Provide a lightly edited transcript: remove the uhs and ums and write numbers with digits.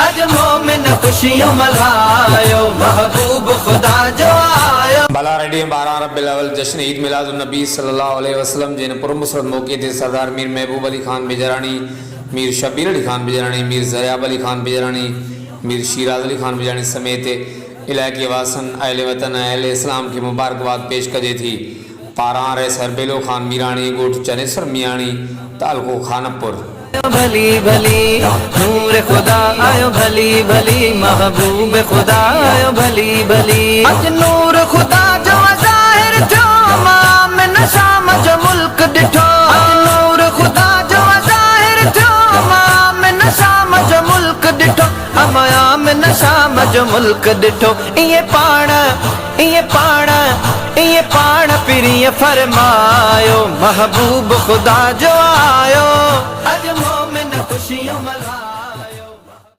अज मोमिन खुशियों मल्हायो महबूब खुदा जो आयो। बालारेड्डी 12 रबीउल अव्वल जश्न ईद मिलादुन नबी सल्लल्लाहु अलैहि वसल्लम जिन पुरमुसरत मौके ते सरदार मीर महबूब अली खान बिजरानी, मीर शबीर अली खान बिजरानी, मीर ज़रियाब अली खान बिजरानी, मीर शिराज अली खान बिजरानी समेत इलाके वासन अहले वतन अहले इस्लाम की मुबारकबाद पेश कजे थी। पारां रे सरबेलो खान मीरानी गोठ चनेसर मियाणी तालको खानपुर। भली भली नूर खुदा आयो भली भली महबूब खुदा आयो भली भली। अज नूर खुदा जो ज़ाहिर थियो माम नशाम जो मुल्क डिठो। अज नूर खुदा जो ज़ाहिर थियो माम नशाम जो मुल्क डिठो। अमाम नशाम जो मुल्क डिठो। ये पाण पिरिय फरमायो महबूब खुदा जो आयो। अज मोमिन खुशियों